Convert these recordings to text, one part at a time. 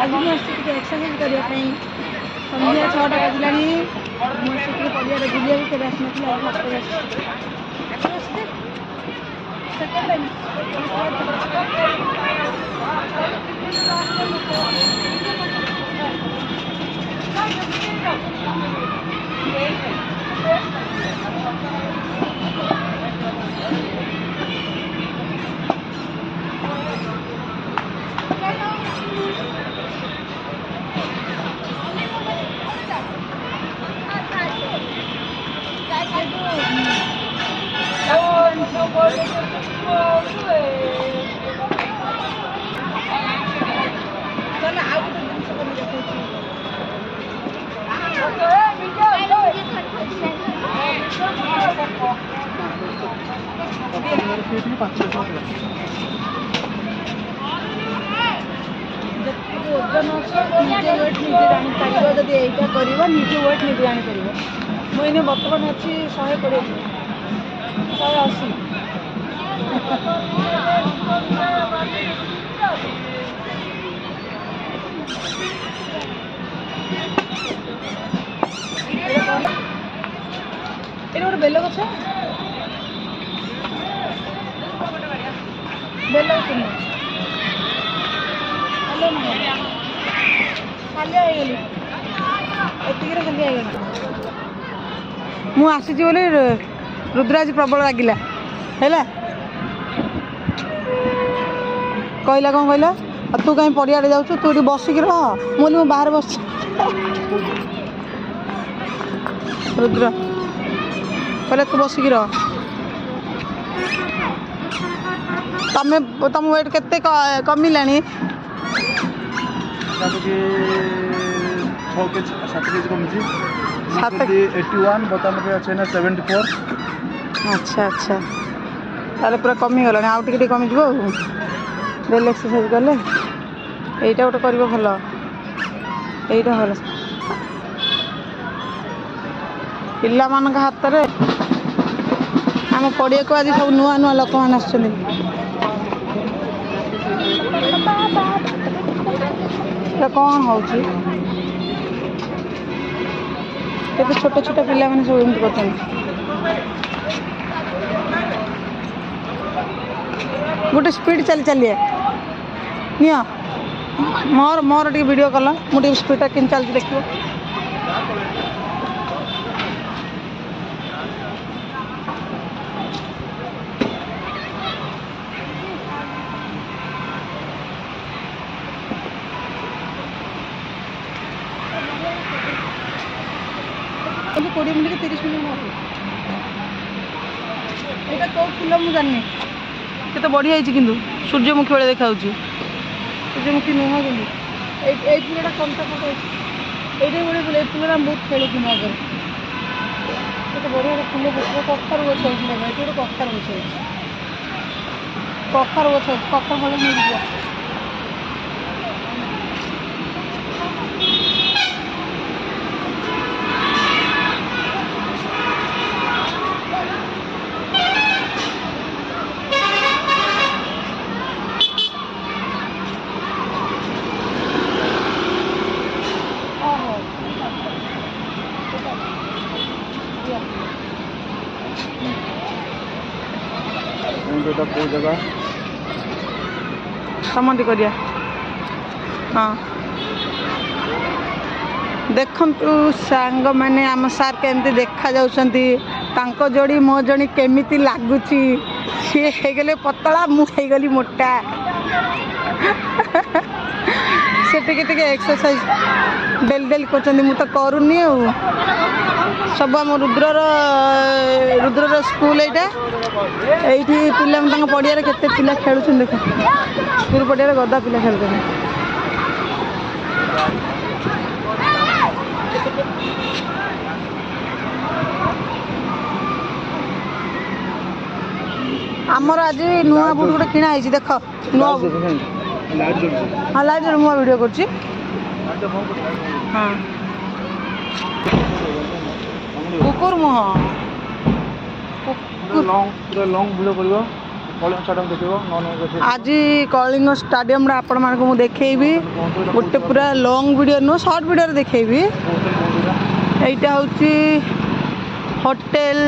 आज मुझे एक्सरसाइज करने संध्या 6टा बजला मुझे पड़िया बुलिया के ओजन अच्छे निजे वेट निजे जापर जब यहीटा कर निजे वेट निजे जापर मुझे बर्तमान अच्छी 120 180 ये गोटे बेल गछ बेल खाली मु आसी बोले रुद्राज प्रबल लगिला है कहला कौन कहला तू कहीं पड़िया जाऊँ तू ये बसिक रह मुझे बाहर बस रुद्र कहले तू बसिक रह तुम वेट केते कमिला 7 केजी कमी 81 बर्तमान अच्छे ना 74। अच्छा अच्छा ताले पूरा कमी गला आउ टिके कमी जीवो डेली एक्सरसाइज कले एटा गोटे कर भल एटा भल पिला मान हाथ में आम पड़िया को आज सब नुआ नुआ लोक मैंने आस कौन हो छोट छोट पिला मैंने सब एमती कर गोटे स्पीड चली चलिए नि मोर मोर टे वीडियो कल मुझे स्पीड कि चलती देखिए अभी 20 मिनट के 30 मिनट यहाँ तो फुल मुझे जानी केते बढ़िया है कि सूर्यमुखी बेले देखा सूर्यमुखी नुह कि फूलटा कंटा फुल ये गोटे फुल फूल बहुत खेलुन आगे केते बढ़िया फुल कखार गछ ये गोटे कखार गछ कखार गछ कखार फल मिल जाए जगह समाधि करिया हाँ देखंतु सांग मैंने आम सार केमती देखा जाउछंती तांको जोड़ी मो जोड़ी केमिति लागुची सी हेगले पतला मु हेगली मोटा से टिके एक्सरसाइज डेली डेली करछंती मु तो करूनी सब आम रुद्रर स्कूल यहाँ ये पिला पड़िया केते पिला खेलुन देख स्कूल पड़िया गदा पिला खेल आमर आज नुआ बुट गोटे किणा है देख नुआ हाँ लाइट मुझे वीडियो कर कुकुर मुह लॉन्ग वीडियो कर କଳିଙ୍ଗ ଷ୍ଟାଡିୟମ ଦେଖିବ ନନ୍ आज कलिंग स्टाडियम आपण मानक मु देखैबी गोटे पूरा long video no short video देखैबी एटा होची होटल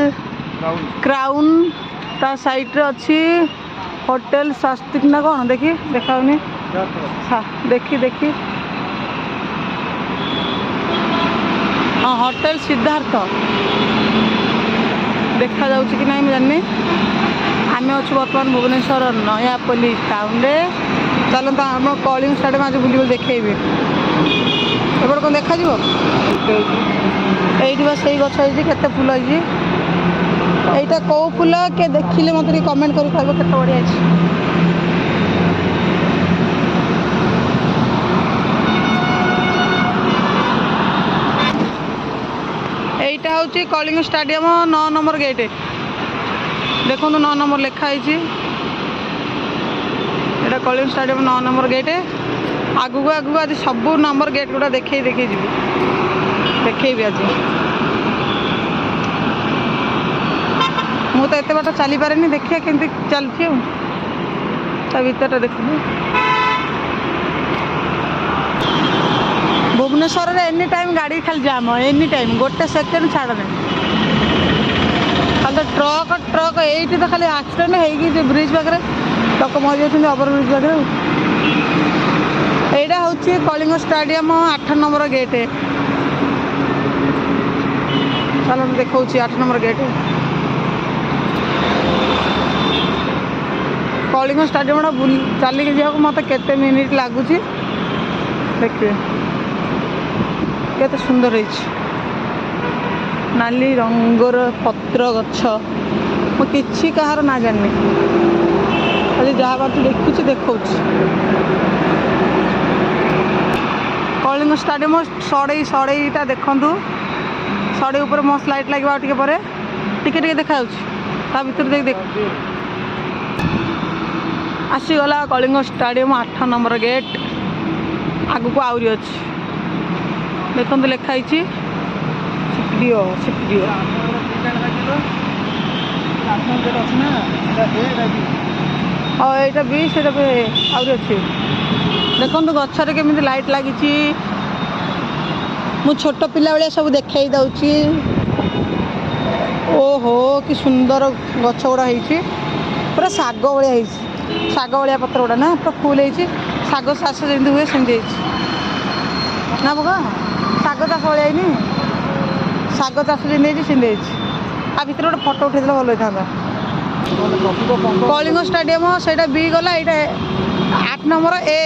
क्राउन ता साइड रे अछि होटल स्वस्तिक ना कोन देखी देखाउनी देखी देखी हाँ होटल सिद्धार्थ देखा जाउची कि नहीं जानी आम अच्छे बर्तमान भुवनेश्वर नयापल्ली टाउन रे चलो तो आम कलिंग स्टाडियम आज बुल देखी एपटे कौन देखा ये बस यही गछ के फूल होता कौ फूल किए देखिले मत कमेंट कर कह के बढ़िया है। এইটা হচ্ছে কলিঙ্গ স্টাডিয়াম 9 নম্বর গেট দেখুন 9 নম্বর লেখা হয়েছি এটা কলিঙ্গ স্টাডিয়াম 9 নম্বর গেট আগুক আগুক আজ সবু নম্বর গেট গুড়া দেখে দেখে যাবি দেখেবি আজ মু তো এত বাট চালি পারেনি দেখিয়া কেমতি চালছি তা ভিতরটা দেখুন भुवनेश्वर रे एनी टाइम गाड़ी खाली जाम एनी टाइम गोटे सेकेंड छाड़ नहीं खाली ट्रक ट्रक ये तो खाली एक्सीडेंट हो ब्रिज पाखे लोक मरी जाती ओवर ब्रिज पाखे यहाँ हूँ कलिंग स्टाडियम 8 नंबर गेट चलो देखा 8 नंबर गेट कलिंग स्टाडियम चलिक जाक मत केते मिनिट लगुच देखिए केते सुंदर है नाली रंगर पत्र गछ मु किछि कहार ना जानी खाली जहाँ बात देखुची देखा कलिंग स्टाडियम सड़ई सड़ईटा देखु सड़ई ऊपर मस्त लाइट लगे टे पर टे देखा भर देख आसीगला कलिंग स्टाडियम 8 नंबर गेट आगू को आहरी अच्छी देखो लिखाई सीपीडीओ सीपीडीओ हाँ यहाँ भी से आहरी अच्छी देखो गचर केमी लाइट लगी मु छोट पिला भाया सब देखा दौची ओहो कि सुंदर गछ गुड़ा पूरा शाग भाया शाग भाया पत्र गुड़ा ना पूरा फुल होती शाग चाष जमी हुए सेमती ना बगा शाग चाष भाई शाग चाष जमी सेमती आ भर गोटे फटो उठे भल होता कलिंग स्टाडियम से बी गला यहाँ 8 नंबर ए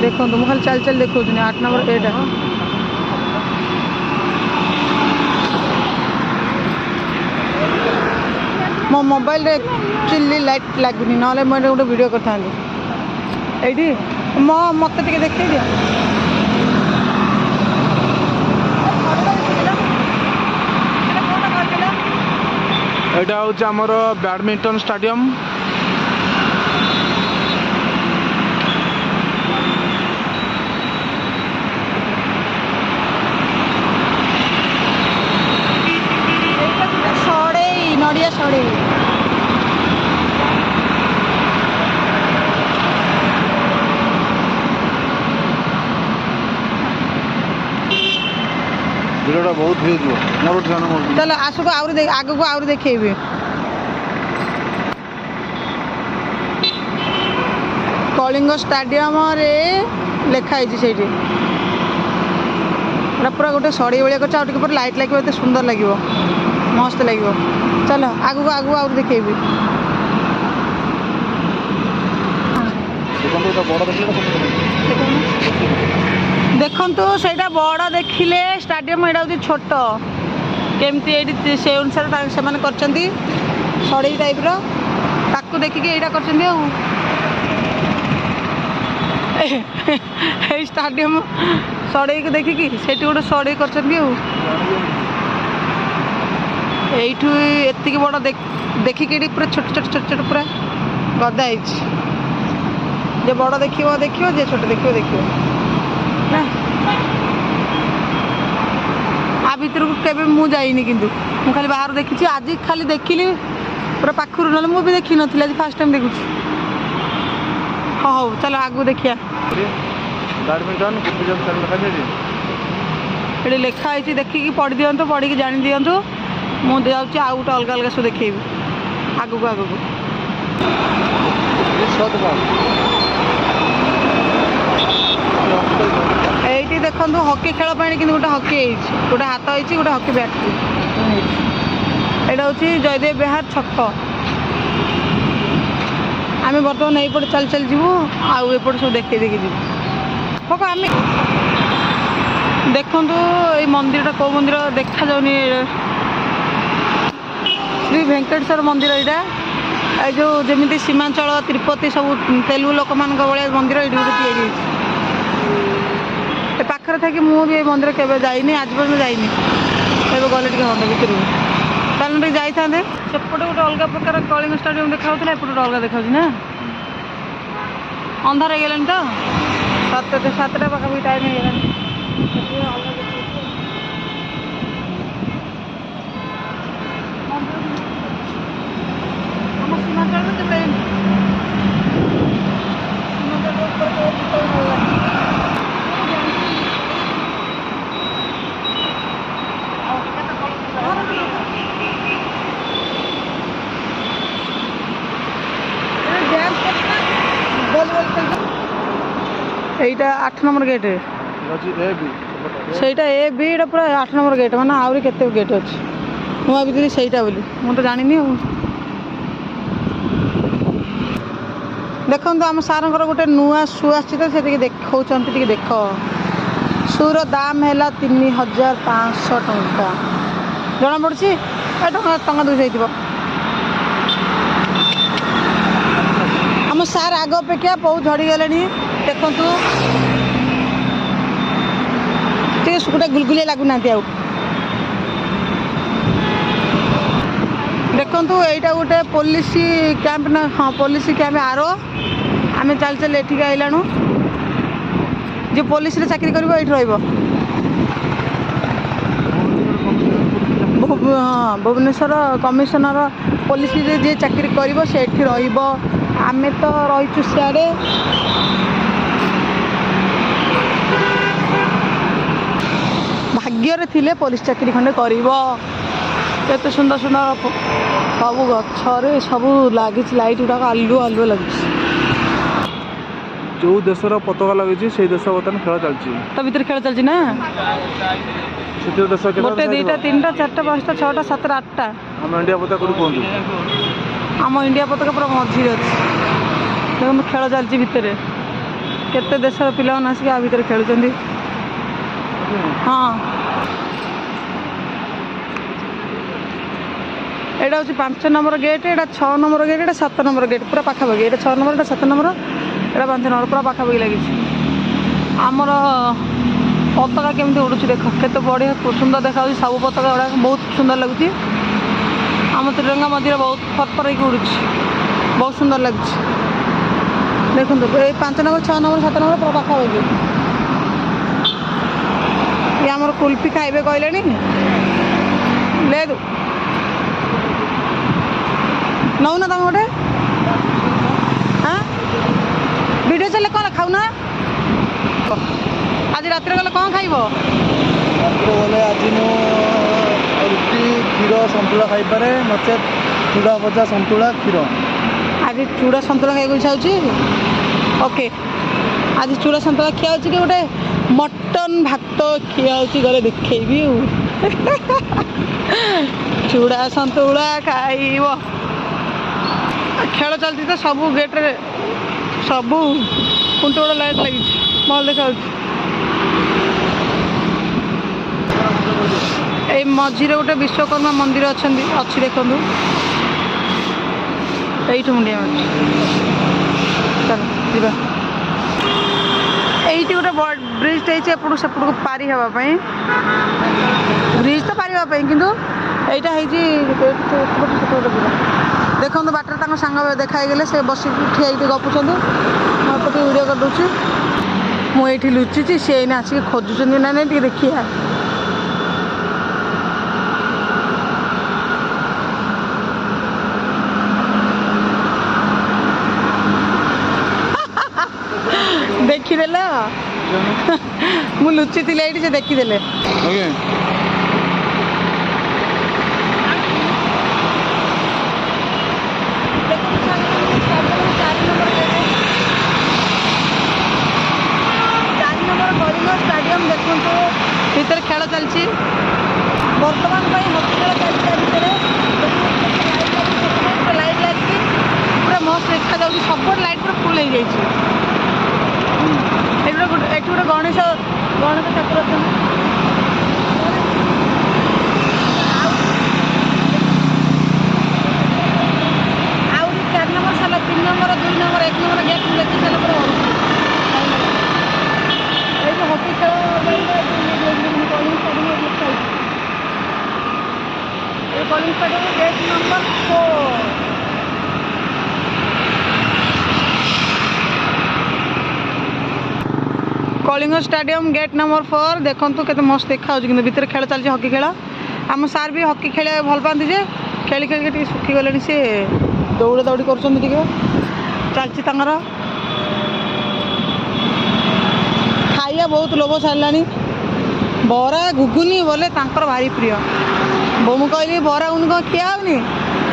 देखो मुझे खाली चल चल देखो 8 नंबर एटा मो मोबाइल रे एक्चुअली लाइट लगुनि ना मुझे गोटे वीडियो करता ये मत टे देखे दिया यहाँ हूँ आमर बैडमिंटन स्टाडियम नड़िया सड़े वीडियो बहुत भ्यूज मोर चलो आसको आग को आउरी देखेबी कलिंग स्टाडियम रे लिखाई से पूरा गोटे सड़ी भाया कर पर लाइट लगे तो सुंदर लगे मस्त लगे चलो आगू आगू आउरी देखेबी देखु से बड़ देखिले स्टाडियम यहाँ हूँ छोट केमती से अनुसार से सड़ई टाइप ताकू देखिए यहाँ कर स्टाडियम सड़ई को देखिकी से गोटे सड़ई कर यू एति बड़ देखिकी पूरा छोट छोट छोट छोट पूरा गदा जे बड़ देखियो देखियो जे छोट देखियो देखियो ना आ ଭିତରକୁ କେବେ ମୁଁ ଯାଇନି, କିନ୍ତୁ ମୁଁ ଖାଲି ବାହାରୁ ଦେଖିଛି। ଆଜି ଖାଲି ଦେଖିଲି ପୁରା ପାଖରୁ, ନହେଲେ ମୁଁ ବି ଦେଖିନଥିଲି, ଆଜି ଫାର୍ଷ୍ଟ ଟାଇମ୍ ଦେଖୁଛି। ହଁ ହଉ ଚାଲ ଆଗକୁ ଦେଖିବା। ବ୍ୟାଡମିଣ୍ଟନ ଏଠି ଲେଖା ହେଇଛି, ଦେଖିକି ପଢ଼ି ଦିଅନ୍ତୁ, ପଢ଼ିକି ଜାଣି ଦିଅନ୍ତୁ। ମୁଁ ଯାଉଛି ଆଉ ଗୋଟେ ଅଲଗା ଅଲଗା ସବୁ ଦେଖେଇବି ଆଗକୁ ଆଗକୁ। এইটি দেখন্তু হকি খেল পাই কিন্তু গোটে হকি ହେଇଛି, ଗୋଟେ ହାତ ହେଇଛି, ଗୋଟେ ହକି ବ୍ୟାଟ୍ ହେଇଛି। ଏଇଟା ହେଉଛି ଜୟଦେବ ବିହାର ଛକ। ଆମେ ବର୍ତ୍ତମାନ ଏଇପଟେ ଚାଲି ଚାଲି ଯିବୁ, ଆଉ ଏପଟେ ସବୁ ଦେଖେଇ ଦେଖି ଯିବୁ। ହକ ଆମେ ଦେଖନ୍ତୁ ଏଇ ମନ୍ଦିରଟା କେଉଁ ମନ୍ଦିର ଦେଖାଯାଉନି, ଶ୍ରୀ ଭେଙ୍କଟେଶ୍ୱର ମନ୍ଦିର। ଏଇଟା এই ଯେଉଁ ଯେମିତି ସୀମାଞ୍ଚଳ ତିରୁପତି ସବୁ ତେଲୁଗୁ ଲୋକମାନଙ୍କ ଭଳିଆ ମନ୍ଦିର ଏଇଠି ଗୋଟେ ତିଆରି ହେଇଛି। ଏ ପାଖରେ ଥାଇକି ମୁଁ ବି ଏଇ ମନ୍ଦିର କେବେ ଯାଇନି, ଆଜି ପର୍ଯ୍ୟନ୍ତ ଯାଇନି। ଏବେ ଗଲେ ଟିକେ ହନ୍ତା ଭିତରକୁ, ଚାଲୁନ ଟିକେ ଯାଇଥାନ୍ତେ। ସେପଟେ ଗୋଟେ ଅଲଗା ପ୍ରକାର କଳିଙ୍ଗ ଷ୍ଟାଡିୟମ୍ ଦେଖାଯାଉଥିଲା, ଏପଟେ ଗୋଟେ ଅଲଗା ଦେଖାଯାଉଛି ନା। ଅନ୍ଧାର ହେଇଗଲାଣି ତ, ସାତଟା ପାଖାପାଖି ଟାଇମ୍ ହେଇଗଲାଣି। ଆମ ସୀମାଞ୍ଚଳରେ କେବେ এইটা 8 নম্বর গেট, ସେଇଟା ଏ ବି, ଏଇଟା ପୁରା 8 নম্বର ଗେଟ୍, ମାନେ ଆହୁରି କେତେ ଗେଟ୍ ଅଛି। ମୁଁ ଭାବିଥିଲି ସେଇଟା ବୋଲି, ମୁଁ ତ ଜାଣିନି ଆଉ। ଦେଖନ୍ତୁ ଆମ ସାର୍ଙ୍କର ଗୋଟେ ନୂଆ ସୁ ଆସିଛି ତ, ସେ ଟିକେ ଦେଖାଉଛନ୍ତି, ଟିକେ ଦେଖ। ସୁର ଦାମ ହେଲା 3500 ଟଙ୍କା। ଜଣାପଡ଼ୁଛି ଏ ଟଙ୍କା ଦୁଇ ହେଇଥିବ। ଆମ ସାର୍ ଆଗ ଅପେକ୍ଷା ବହୁତ ଝଡ଼ିଗଲେଣି, ଦେଖନ୍ତୁ ଟିକେ ଗୋଟେ ଗୁଲଗୁଲିଆ ଲାଗୁନାହାନ୍ତି ଆଉ। ଦେଖନ୍ତୁ ଏଇଟା ଗୋଟେ ପୋଲିସ କ୍ୟାମ୍ପ ନା, ହଁ ପୋଲିସ କ୍ୟାମ୍ପ ଆର। ଆମେ ଚାଲି ଚାଲି ଏଠିକି ଆଇଲାଣୁ। ଯେ ପୋଲିସରେ ଚାକିରି କରିବ ଏଇଠି ରହିବ। ହଁ ଭୁବନେଶ୍ୱର କମିଶନର ପୋଲିସରେ ଯିଏ ଚାକିରି କରିବ ସେ ଏଠି ରହିବ। ଆମେ ତ ରହିଛୁ ସିଆଡ଼େ। ଭାଗ୍ୟରେ ଥିଲେ ପୋଲିସ ଚାକିରି ଖଣ୍ଡେ କରିବ। କେତେ ସୁନ୍ଦର ସୁନ୍ଦର ସବୁ ଗଛରେ ସବୁ ଲାଗିଛି, ଲାଇଟ୍ ଗୁଡ଼ାକ ଆଲୁଅ ଆଲୁଅ ଲାଗୁଛି। ଯେଉଁ ଦେଶର ପତାକା ଲାଗିଛି ସେଇ ଦେଶ ବର୍ତ୍ତମାନ ଖେଳ ଚାଲିଛି। ତା ଭିତରେ ଖେଳ ଚାଲିଛି ନା, ସେଥିରେ ଦେଶ ଗୋଟେ ଦୁଇଟା ତିନିଟା ଚାରିଟା ପାଞ୍ଚଟା ଛଅଟା ସାତଟା ଆଠଟା। ଆମ ଇଣ୍ଡିଆ ପତାକା କୋଉଠି କୁହନ୍ତୁ? ଆମ ଇଣ୍ଡିଆ ପତାକା ପୁରା ମଝିରେ ଅଛି। ଦେଖନ୍ତୁ ଖେଳ ଚାଲିଛି ଭିତରେ, କେତେ ଦେଶର ପିଲାମାନେ ଆସିକି ଆ ଭିତରେ ଖେଳୁଛନ୍ତି। ହଁ ଏଇଟା ହେଉଛି 5 নম্বর ଗେଟ୍, ଏଇଟା 6 নম্বর ଗେଟ୍, ଏଇଟା 7 নম্বর ଗେଟ୍, ପୁରା ପାଖାପାଖି। ଏଇଟା 6 নম্বର, ଏଇଟା 7 নম্বର, ଏଇଟା 5 নম্বର, ପୁରା ପାଖାପାଖି ଲାଗିଛି। ଆମର ପତାକା କେମିତି ଉଡ଼ୁଛି ଦେଖ, କେତେ ବଢ଼ିଆ ସୁନ୍ଦର ଦେଖାଯାଉଛି। ସବୁ ପତାକା ଗୁଡ଼ାକ ବହୁତ ସୁନ୍ଦର ଲାଗୁଛି। ଆମ ତ୍ରିରଙ୍ଗା ମଝିରେ ବହୁତ ଫରଫର ହେଇକି ଉଡ଼ୁଛି, ବହୁତ ସୁନ୍ଦର ଲାଗୁଛି। ଦେଖନ୍ତୁ ଏଇ 5 নম্বର 6 নম্বର 7 নম্বର ପୁରା ପାଖାପାଖି। ଇଏ ଆମର କୁଲଫି ଖାଇବେ କହିଲେଣି, ଲେଦୁ ନଉନା ତମେ ଗୋଟେ। ଭିଡ଼ିଓ ଚାଲିଲେ କ'ଣ ଖାଉନା? ଆଜି ରାତିରେ ଗଲେ କ'ଣ ଖାଇବ? ରାତିରେ ଗଲେ ଆଜି ମୁଁ ରୁଟି କ୍ଷୀର ସନ୍ତୁଳା ଖାଇପାରେ, ନଚେତ୍ ଚୁଡ଼ା ଭଜା ସନ୍ତୁଳା କ୍ଷୀର। ଆଜି ଚୁଡ଼ା ସନ୍ତୁଳା ଖାଇବାକୁ ଇଚ୍ଛା ହେଉଛି। ଓକେ, ଆଜି ଚୁଡ଼ା ସନ୍ତୁଳା ଖିଆ ହେଉଛି କି ଗୋଟେ ମଟନ୍ ଭାତ ଖିଆ ହେଉଛି, ଗଲେ ଦେଖେଇବି ଆଉ। ଚୁଡ଼ା ସନ୍ତୁଳା ଖାଇବ। ଖେଳ ଚାଲିଛି ତ ସବୁ ଗେଟ୍ରେ, ସବୁ ଖୁଣ୍ଟ ଗୁଡ଼ା ଲାଇଟ୍ ଲାଗିଛି, ଭଲ ଦେଖାଯାଉଛି। ଏଇ ମଝିରେ ଗୋଟେ ବିଶ୍ୱକର୍ମା ମନ୍ଦିର ଅଛି ଦେଖନ୍ତୁ, এইଠୁ ମୁଣ୍ଡିଆ ମାରୁଛି। ଚାଲ ଯିବା। এইଠି ଗୋଟେ ବ୍ରିଜ୍ ହେଇଛି, ଏପଟକୁ ସେପଟକୁ ପାରି ହେବା ପାଇଁ। ବ୍ରିଜ୍ ତ ପାରି ହେବା ପାଇଁ, କିନ୍ତୁ এইটা ହେଇଛି ସେପଟେ ଯିବା। ଦେଖନ୍ତୁ ବାଟରେ ତାଙ୍କ ସାଙ୍ଗ ଦେଖା ହେଇଗଲେ, ସେ ବସିକି ଠିଆ ହେଇକି ଗପୁଛନ୍ତି। ମୁଁ ଏପଟେ ଭିଡ଼ିଓ କରିଦେଉଛି। ମୁଁ ଏଇଠି ଲୁଚିଛି, ସେ ଏଇନା ଆସିକି ଖୋଜୁଛନ୍ତି ନା ନାଇଁ ଟିକେ ଦେଖିବା। ଦେଖିଦେଲେ ମୁଁ ଲୁଚିଥିଲି ଏଇଠି ସେ ଦେଖିଦେଲେ। ଓକେ ଷ୍ଟାଡିୟମ ଦେଖନ୍ତୁ ଭିତରେ ଖେଳ ଚାଲିଛି ବର୍ତ୍ତମାନ ପାଇଁ ହକି ଖେଳ ଚାଲିଛି। ଭିତରେ ଲାଇଟ୍ ଲାଗିଛି ପୁରା ମସ୍ତ ଦେଖାଯାଉଛି ସବୁଆଡ଼େ ଲାଇଟ୍ ପୁରା ଫୁଲ୍ ହେଇଯାଇଛି। ଏଠି ଗୋଟେ ଗଣେଶ ଠାକୁର ଅଛନ୍ତି। ଆହୁରି 4 ନମ୍ବର ସାରିଲା 3 ନମ୍ବର 2 ନମ୍ବର 1 ନମ୍ବର ଗେଟ୍ ଦେଖି ସାରିଲା ପରେ ଏଇ ଯେଉଁ ହକି ଖେଳ Kalinga stadium gate number 4 Kalinga stadium gate number 4 देखो केते मस्त देखा कि भितर खेल चलती हकी खेल आम सार भी हकी खेल भल पाती जे खेली खेल सुखी गले सी दौड़ा दौड़ी कर चलती खाइया बहुत लोभ सारा बरा घुगुनी बोले भारी प्रिय बो मु कहली बरा घुगुनी कौन खिया होनी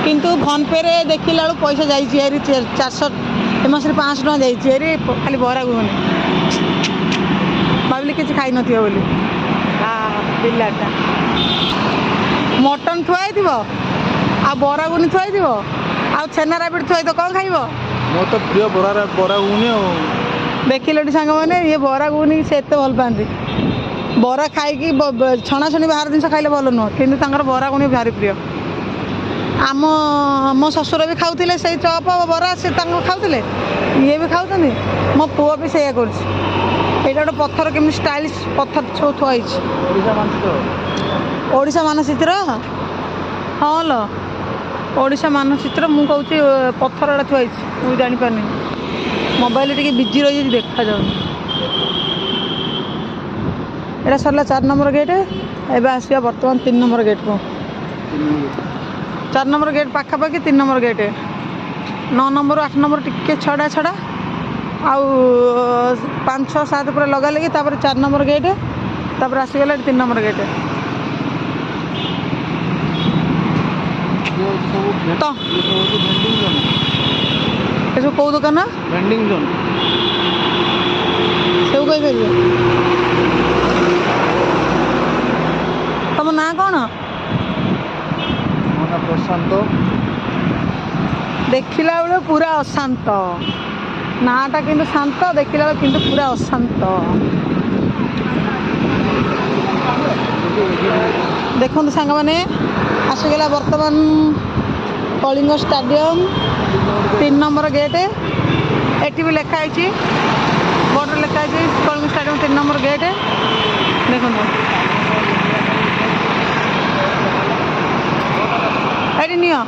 किंतु फोन पे रे देखला पैसा जाइए 400 ए मस 500 टका जाइए खाली बरा घुगुनी भाविली किसी खाई न बोली पिलाटा मटन थुआई आ बरा गुनी थुआई आ छेना राबिट थुआई तो कौन खाइब मो तो प्रिय बरा घुगुनी देखिल सांग मैंने ये बरा घुगुनी से एत भल पाती बरा खाई छणा छुणी बाहर जिन खाइले भल नुह कि बरा घुगुनी भारी प्रिय आम मो शशुर भी खाऊले से चप बरा से खाऊले ये भी खाऊँ मो पुओ भी से कर गोटे पत्थर केमी स्टाइलिश पत्थर छो थुआई ओडिशा मानचित्र हाँ लो ओडिशा मानचित्र मुझे कहूँ पत्थर एटा थुआई मुझे जापारे मोबाइल टे बिजी रही देखा जाऊँ एटा सरला 4 नंबर गेट एवं आसवा बर्तमान 3 नंबर गेट को 4 नंबर गेट पाखापाखि 3 नंबर गेट 9 नंबर 8 नंबर टिके छड़ा छड़ा आउ 5 6 7 पूरा लगा लगी 4 नंबर गेट आसीगला 3 नंबर गेट तो ये कौ दुकान वेंडिंग जोन सब कही पारे तुम ना कौन प्रशांत देखला बेले पूरा अशांत नाटा किंतु शांत देखला बेले किंतु पूरा अशांत देखो सांग मैंने आसीगला बर्तमान कलिंग स्टाडियम 3 नंबर गेट एटी भी लिखाई बोर्ड लिखाई कलिंग स्टाडियम 3 नंबर गेट देखो ये नियो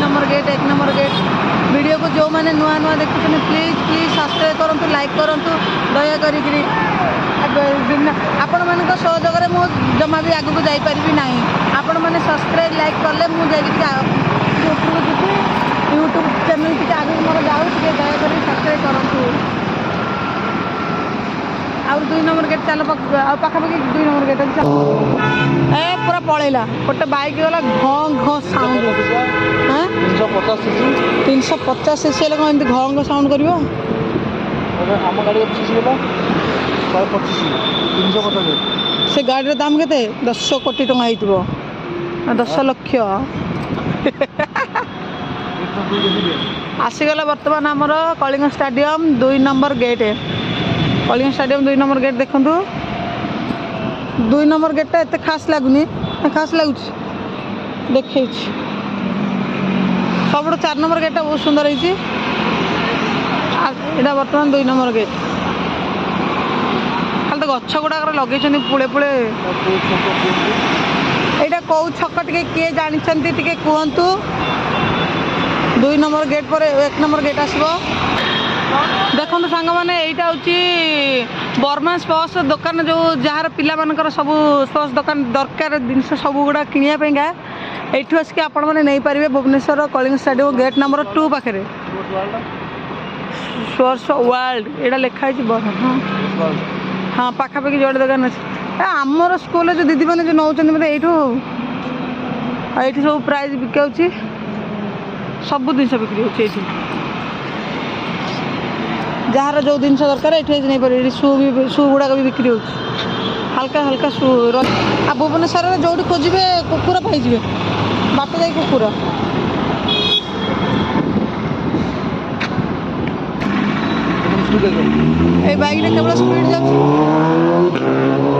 number gate 1 number gate video को जो मैंने नुआ नुआ देखुं प्लीज प्लीज सब्सक्राइब करूँ लाइक करूँ दया करी आपण मान सहयोग में जमा भी आगू जापरि ना आपण मैंने सब्सक्राइब लाइक कले मुझे यूट्यूब चैनल टी आगे मोर जाऊ दया कर सब्सक्राइब करूँ आ 2 नंबर गेट चल पाखापाखि 2 नंबर गेट ए पूरा पलैला गोटे बाइक गला घ घ साउंड 350 सीसी कौन एमती घ घ साउंड कर से गाड़ी दाम के 10 कोटी टଙ୍କା हो 10 लक्ष आसीगला बर्तमान आमर Kalinga stadium 2 number gate Kalinga stadium 2 number gate देखु 2 नंबर गेटा एत खास लगुनि खास लगुच देखे सब 4 नंबर गेटा बहुत सुंदर है बर्तमान 2 नंबर गेट खाली तो गछ गुड़ाक लगे पुले पुले यहाँ कौ छक टे किए जानते टे कहतु 2 नंबर गेट पर 1 नंबर गेट आसो ଦେଖନ୍ତୁ ସାଙ୍ଗମାନେ ଏଇଟା ହେଉଛି ବର୍ମା ସ୍ପର୍ଶ ଦୋକାନ ଯେଉଁ ଯାହାର ପିଲାମାନଙ୍କର ସବୁ ସ୍ପର୍ଶ ଦୋକାନ ଦରକାର ଜିନିଷ ସବୁଗୁଡ଼ା କିଣିବା ପାଇଁକା ଏଇଠୁ ଆସିକି ଆପଣମାନେ ନେଇପାରିବେ Bhubaneswar Kalinga stadium gate number 2 ପାଖରେ ସ୍ପର୍ଶ ୱାର୍ଲଡ ଏଇଟା ଲେଖା ହେଇଛି ହଁ ପାଖାପାଖି ଯୋଡ଼େ ଦୋକାନ ଅଛି ଆମର ସ୍କୁଲରେ ଯେଉଁ ଦିଦିମାନେ ଯେଉଁ ନେଉଛନ୍ତି ମୋତେ ଏଇଠୁ ଆଉ ଏଇଠି ସବୁ ପ୍ରାଇସ୍ ବିକା ହେଉଛି ସବୁ ଜିନିଷ ବିକ୍ରି ହେଉଛି ଏଇଠି ଯାହାର ଯେଉଁ ଜିନିଷ ଦରକାର ଏଇଠି ଏଇଠି ନେଇପାରିବେ ଏଇଠି ସୁ ଗୁଡ଼ାକ ବି ବିକ୍ରି ହେଉଛି ହାଲକା ହାଲକା ସୁ ଆଉ ଭୁବନେଶ୍ୱରରେ ଯେଉଁଠି ଖୋଜିବେ କୁକୁର ପାଇଯିବେ ବାଟ ଯାଇ କୁକୁର এই বাইকটা কেবল স্পিড যাচ্ছে ও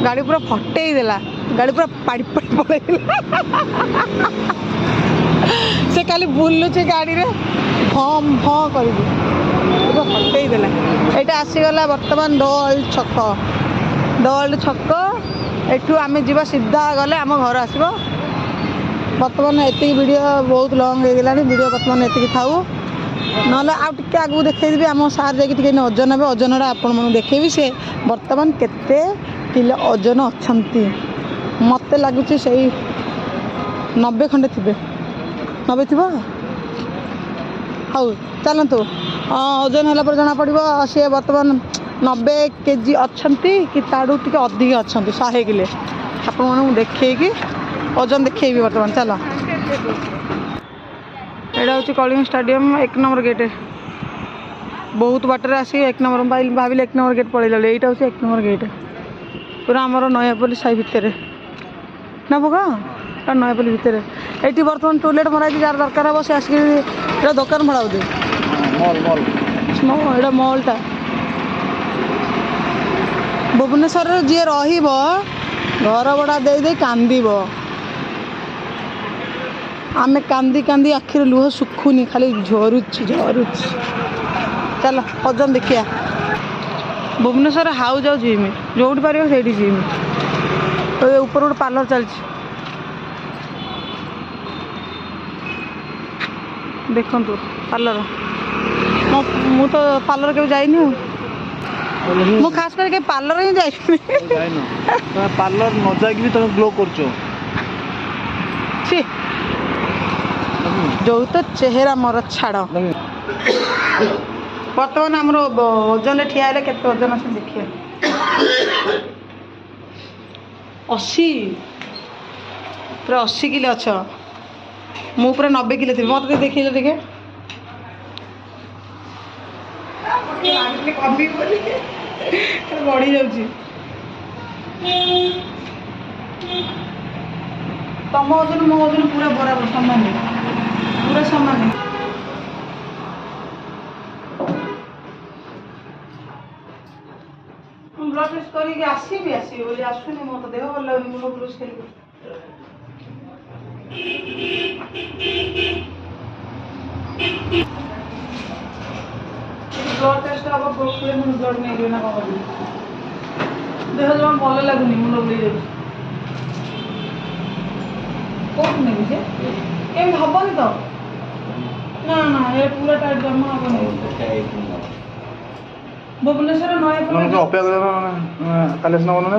গাড়ি পুরো ফটেই দেলা গাড়ি পুরো পাড়ি পাড়ি পড়াইলা সে খালি বুলুছে গাড়িরে ভম ভ করিকি পুরো ফটেই দেলা এইটা আসিগলা বর্তমান দোল ছক এঠু আমি যা সিধা গলে আম ঘর আসব বর্তমান এতিকি ভিডিও বহুত লং হয়ে গলানি ভিডিও বর্তমান এতিকি থাউ নহলে ଆଉ ଟିକେ ଆଗକୁ ଦେଖେଇଦେବି ଆମ ସାର୍ ଯାଇକି ଟିକେ ଓଜନ ନେବେ ଓଜନଟା ଆପଣମାନଙ୍କୁ ଦେଖେଇବି ସେ ବର୍ତ୍ତମାନ କେତେ କିଲୋ ଓଜନ ଅଛନ୍ତି ମୋତେ ଲାଗୁଛି ସେଇ 90 ଖଣ୍ଡେ ଥିବେ 90 ଥିବ ହଉ ଚାଲନ୍ତୁ ଓଜନ ହେଲା ପରେ ଜଣାପଡ଼ିବ ସିଏ ବର୍ତ୍ତମାନ 90 କେଜି ଅଛନ୍ତି କି ତାଠୁ ଟିକେ ଅଧିକ ଅଛନ୍ତି 100 କିଲୋ ଆପଣମାନଙ୍କୁ ଦେଖେଇକି ଓଜନ ଦେଖେଇବି ବର୍ତ୍ତମାନ ଚାଲ ଏଇଟା ହେଉଛି କଳିଙ୍ଗ ଷ୍ଟାଡିୟମ୍ 1 ନମ୍ବର ଗେଟ୍ ବହୁତ ବାଟରେ ଆସିକି 1 ନମ୍ବର ଭାବିଲେ 1 ନମ୍ବର ଗେଟ୍ ପଳେଇଲା ଏଇଟା ହେଉଛି 1 ନମ୍ବର ଗେଟ୍ ପୁରା ଆମର ନୟାପଲ୍ଲୀ ସାହି ଭିତରେ ନା ଭୋଗ ଏଇଟା ନୟାପଲ୍ଲୀ ଭିତରେ ଏଇଠି ବର୍ତ୍ତମାନ ଟୋଲେଟ୍ ମରାଇଛି ଯାହାର ଦରକାର ହେବ ସେ ଆସିକି ଏଇଟା ଦୋକାନ ଭଡ଼ା ବୋଧେ ଏଇଟା ମଲ୍ଟା ଭୁବନେଶ୍ୱରରେ ଯିଏ ରହିବ ଘର ଭଡ଼ା ଦେଇ କାନ୍ଦିବ ଆମେ କାନ୍ଦି କାନ୍ଦି ଆଖିରେ ଲୁହ ଶୁଖୁନି ଖାଲି ଝରୁଛି ଚାଲ ଓଜନ ଦେଖିବା ଭୁବନେଶ୍ୱରରେ ହାଉ ଯାଉ ଯିମି ଯେଉଁଠି ପାରିବ ସେଇଠି ଯିମି ଉପରେ ଗୋଟେ ପାର୍ଲର ଚାଲିଛି ଦେଖନ୍ତୁ ପାର୍ଲର ମୁଁ ତ ପାର୍ଲର କେବେ ଯାଇନି ଆଉ ମୁଁ ଖାସ୍ କରି କେବେ ପାର୍ଲର ହିଁ ଯାଇନି ପାର୍ଲର ନ ଯାଇକି ବି ତମେ ଗ୍ଲୋ କରୁଛ ଯେଉଁ ତ ଚେହେରା ମୋର ଛାଡ଼ ବର୍ତ୍ତମାନ ଆମର ଓଜନରେ ଠିଆ ହେଲେ କେତେ ଓଜନ ଅଛି ଦେଖିବା 80 ପୁରା 80 କିଲୋ ଅଛ ମୁଁ ପୁରା 90 କିଲୋ ଥିବି ମୋତେ ଦେଖିଲେ ଟିକେ ବଢ଼ି ଯାଉଛି ତମ ଓଜନ ମୋ ଓଜନ ପୁରା ବରାବର ସମାନ ପୁରା ସମାନ ବ୍ଲଡ୍ ଟେଷ୍ଟ କରିକି ଆସିବି ବୋଲି ଆସୁନି ମୋର ତ ଦେହ ଭଲ ଲାଗୁନି ମୁଣ୍ଡ ବୁଲୁଛି ଖେଳିବି ବ୍ଲଡ୍ ଟେଷ୍ଟ ହବ ପ୍ରୋକ୍ସରେ ମୁଁ ବ୍ଲଡ୍ ନେଇଯିବି ନା କ'ଣ କରିବି ଦେହ ଜମା ଭଲ ଲାଗୁନି ମୁଣ୍ଡ ବୁଲେଇ ଯାଉଛି କୋଉଠୁ ନେବି ଯେ କେମିତି ହବନି ତ ନା ଏ ପୁରା ଟାଇଟ୍ ଜମା ହବନି ଭୁବନେଶ୍ୱର ନୟାପଲ୍ଲୀ ଅପେକ୍ଷା କରିବା କାଲି ଆସିନା ଭଲ ନା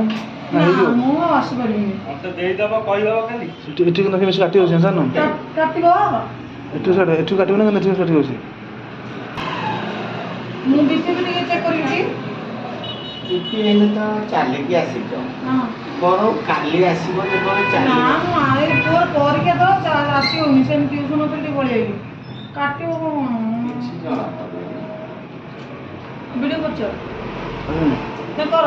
ମୁଁ ଆଉ ଆସିପାରିବିନି ଦେଇଦବ କହିଦବ ଖାଲି ଏଠି କିନ୍ତୁ ବେଶୀ କାଟି ହେଉଛି ସାର୍ କାଟିବ ଏଠୁ କାଟିବ ନା କିନ୍ତୁ ଏଠି କାଟି ହେଉଛି ମୁଁ ବିପି ଟିକେ ଚେକ୍ କରିବି ଏଇନେ ତ ଚାଲିକି ଆସିଛ ବରଂ କାଲି ଆସିବ ଯେତେବେଳେ ନା ମୁଁ ପୁଅ ପରୀକ୍ଷା ତ ଆସିବନି ସେମିତି ଟ୍ୟୁସନ୍ ଉପରେ ଟିକେ ପଳେଇବି କାଟିବ ଭିଡ଼ିଓ କରୁଛ କର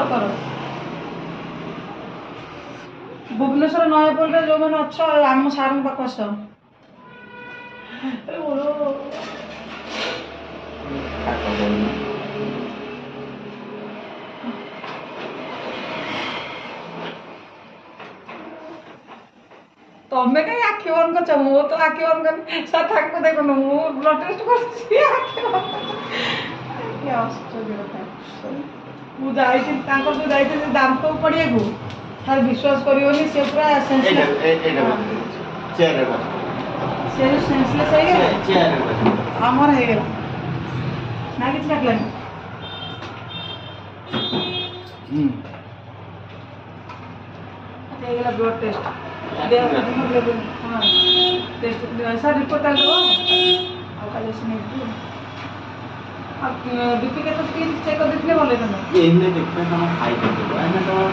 ଭୁବନେଶ୍ୱର ନୟାପଲ୍ଲୀରେ ଯେଉଁମାନେ ଅଛ ଆମ ସାର୍ଙ୍କ ପାଖକୁ ଆସ ତମେ କାହିଁ ଆଖି ବନ୍ଦ କରୁଛ ମୁଁ ତ ଆଖି ବନ୍ଦ କରିନି ସାର୍ ତାଙ୍କୁ ଦେଖୁନ ମୁଁ ବ୍ଲଡ୍ ଟେଷ୍ଟ କରୁଛି ଆଖି ବନ୍ଦ ଆଶ୍ଚର୍ଯ୍ୟ କଥା ମୁଁ ଯାଇଥିଲି ତାଙ୍କର ଯେଉଁ ଯାଇଥିଲି ଦାନ୍ତ ପଡ଼ିବାକୁ ସାର୍ ବିଶ୍ୱାସ କରିବନି ସେ ପୁରା ସେନ୍ସଲେସ୍ ହେଇଗଲା ଆମର ହେଇଗଲା ନା କିଛି କାଟିଲାନି। ହେଇଗଲା ବ୍ଲଡ୍ ଟେଷ୍ଟ। ଦେହ ହିମୋଗ୍ଲୋବିନ୍ ହଁ ଟେଷ୍ଟ ସାର୍ ରିପୋର୍ଟ କାଲି ଦେବ ଆଉ କାଲି ଆସି ନେଇଯିବି। ଆଉ ବିପି କେତେ ଚେକ୍ କରିଦେଇଥିଲେ ଭଲ ହେଇଥାନ୍ତା। ଏଇନେ ଦେଖିବା ତମ ଖାଇଦେବ